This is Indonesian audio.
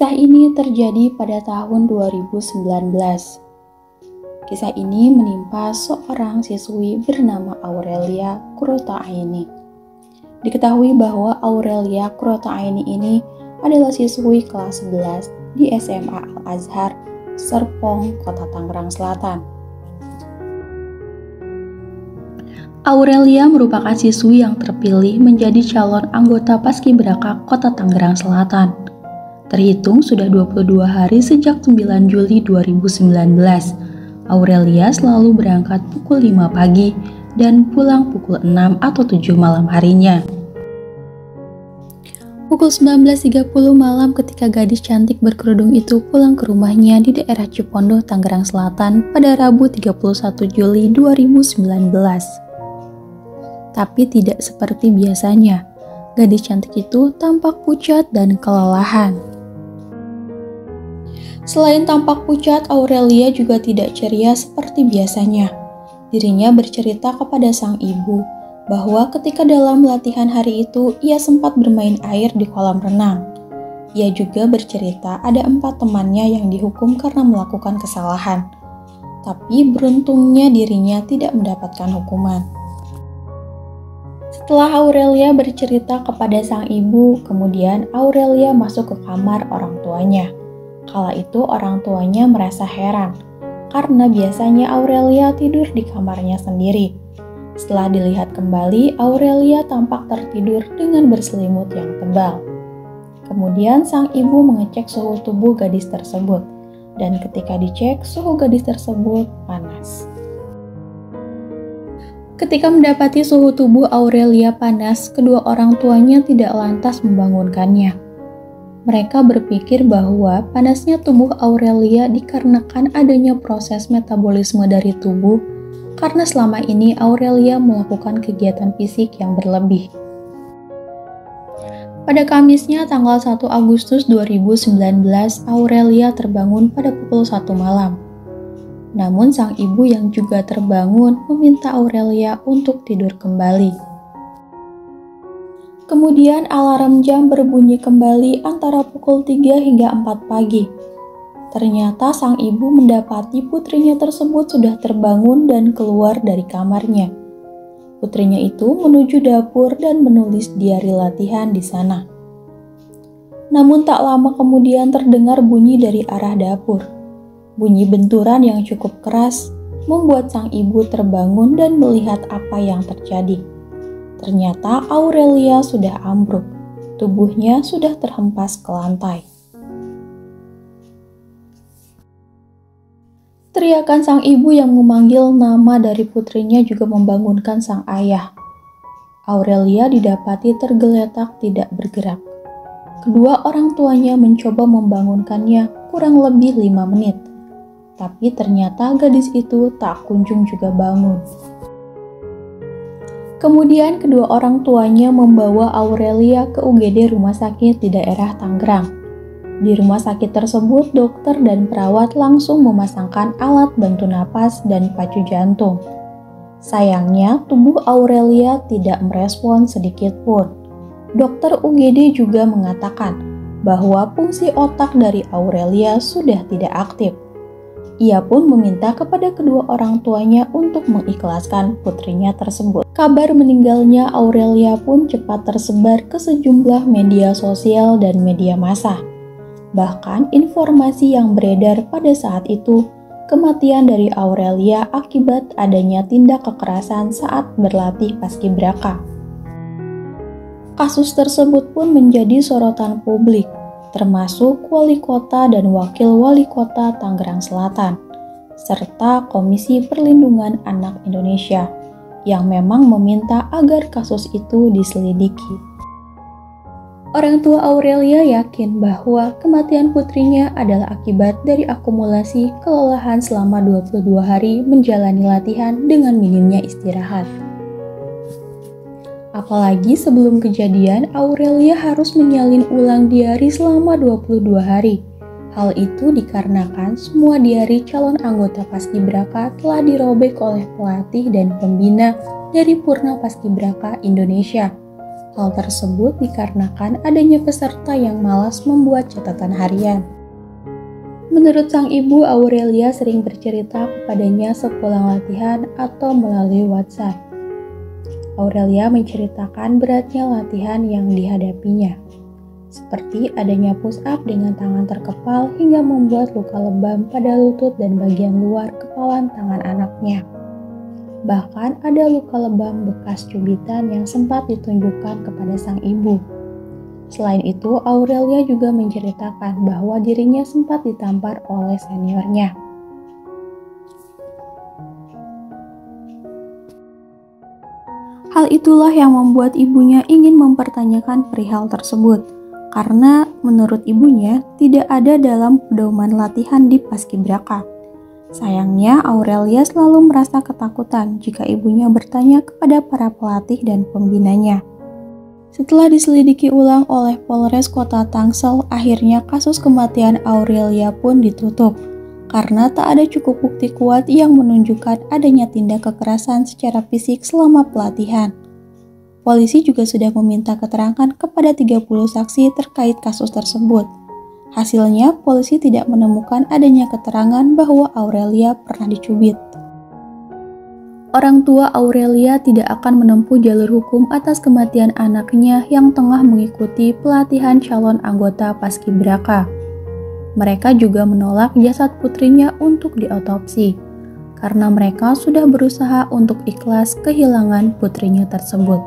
Kisah ini terjadi pada tahun 2019. Kisah ini menimpa seorang siswi bernama Aurelia Kurotaini. Diketahui bahwa Aurelia Kurotaini ini adalah siswi kelas 11 di SMA Al-Azhar, Serpong, Kota Tangerang Selatan. Aurelia merupakan siswi yang terpilih menjadi calon anggota Paskibraka Kota Tangerang Selatan. Terhitung sudah 22 hari sejak 9 Juli 2019, Aurelia selalu berangkat pukul 5 pagi dan pulang pukul 6 atau 7 malam harinya. Pukul 19.30 malam ketika gadis cantik berkerudung itu pulang ke rumahnya di daerah Cipondoh, Tangerang Selatan pada Rabu 31 Juli 2019. Tapi tidak seperti biasanya, gadis cantik itu tampak pucat dan kelelahan. Selain tampak pucat, Aurelia juga tidak ceria seperti biasanya. Dirinya bercerita kepada sang ibu bahwa ketika dalam latihan hari itu ia sempat bermain air di kolam renang. Ia juga bercerita ada 4 temannya yang dihukum karena melakukan kesalahan. Tapi beruntungnya dirinya tidak mendapatkan hukuman. Setelah Aurelia bercerita kepada sang ibu, kemudian Aurelia masuk ke kamar orang tuanya. Kala itu orang tuanya merasa heran, karena biasanya Aurelia tidur di kamarnya sendiri. Setelah dilihat kembali, Aurelia tampak tertidur dengan berselimut yang tebal. Kemudian sang ibu mengecek suhu tubuh gadis tersebut, dan ketika dicek, suhu gadis tersebut panas. Ketika mendapati suhu tubuh Aurelia panas, kedua orang tuanya tidak lantas membangunkannya. Mereka berpikir bahwa panasnya tubuh Aurelia dikarenakan adanya proses metabolisme dari tubuh, karena selama ini Aurelia melakukan kegiatan fisik yang berlebih. Pada Kamisnya tanggal 1 Agustus 2019, Aurelia terbangun pada pukul 1 malam. Namun sang ibu yang juga terbangun meminta Aurelia untuk tidur kembali. Kemudian alarm jam berbunyi kembali antara pukul 3 hingga 4 pagi. Ternyata sang ibu mendapati putrinya tersebut sudah terbangun dan keluar dari kamarnya. Putrinya itu menuju dapur dan menulis diari latihan di sana. Namun tak lama kemudian terdengar bunyi dari arah dapur. Bunyi benturan yang cukup keras membuat sang ibu terbangun dan melihat apa yang terjadi. Ternyata Aurelia sudah ambruk, tubuhnya sudah terhempas ke lantai. Teriakan sang ibu yang memanggil nama dari putrinya juga membangunkan sang ayah. Aurelia didapati tergeletak tidak bergerak. Kedua orang tuanya mencoba membangunkannya kurang lebih 5 menit. Tapi ternyata gadis itu tak kunjung juga bangun. Kemudian kedua orang tuanya membawa Aurelia ke UGD rumah sakit di daerah Tangerang. Di rumah sakit tersebut, dokter dan perawat langsung memasangkan alat bantu napas dan pacu jantung. Sayangnya, tubuh Aurelia tidak merespon sedikit pun. Dokter UGD juga mengatakan bahwa fungsi otak dari Aurelia sudah tidak aktif. Ia pun meminta kepada kedua orang tuanya untuk mengikhlaskan putrinya tersebut. Kabar meninggalnya Aurelia pun cepat tersebar ke sejumlah media sosial dan media massa. Bahkan informasi yang beredar pada saat itu, kematian dari Aurelia akibat adanya tindak kekerasan saat berlatih paskibraka. Kasus tersebut pun menjadi sorotan publik, termasuk wali kota dan wakil wali kota Tangerang Selatan, serta Komisi Perlindungan Anak Indonesia, yang memang meminta agar kasus itu diselidiki. Orang tua Aurelia yakin bahwa kematian putrinya adalah akibat dari akumulasi kelelahan selama 22 hari menjalani latihan dengan minimnya istirahat. Apalagi sebelum kejadian, Aurelia harus menyalin ulang diari selama 22 hari. Hal itu dikarenakan semua diari calon anggota Paskibraka telah dirobek oleh pelatih dan pembina dari Purna Paskibraka Indonesia. Hal tersebut dikarenakan adanya peserta yang malas membuat catatan harian. Menurut sang ibu, Aurelia sering bercerita kepadanya sepulang latihan atau melalui WhatsApp. Aurelia menceritakan beratnya latihan yang dihadapinya, seperti adanya push-up dengan tangan terkepal hingga membuat luka lebam pada lutut dan bagian luar kepalan tangan anaknya. Bahkan ada luka lebam bekas cubitan yang sempat ditunjukkan kepada sang ibu. Selain itu, Aurelia juga menceritakan bahwa dirinya sempat ditampar oleh seniornya. Hal itulah yang membuat ibunya ingin mempertanyakan perihal tersebut, karena menurut ibunya tidak ada dalam pedoman latihan di Paskibraka. Sayangnya, Aurelia selalu merasa ketakutan jika ibunya bertanya kepada para pelatih dan pembinanya. Setelah diselidiki ulang oleh Polres Kota Tangsel, akhirnya kasus kematian Aurelia pun ditutup karena tak ada cukup bukti kuat yang menunjukkan adanya tindak kekerasan secara fisik selama pelatihan. Polisi juga sudah meminta keterangan kepada 30 saksi terkait kasus tersebut. Hasilnya, polisi tidak menemukan adanya keterangan bahwa Aurelia pernah dicubit. Orang tua Aurelia tidak akan menempuh jalur hukum atas kematian anaknya yang tengah mengikuti pelatihan calon anggota Paskibraka. Mereka juga menolak jasad putrinya untuk diotopsi, karena mereka sudah berusaha untuk ikhlas kehilangan putrinya tersebut.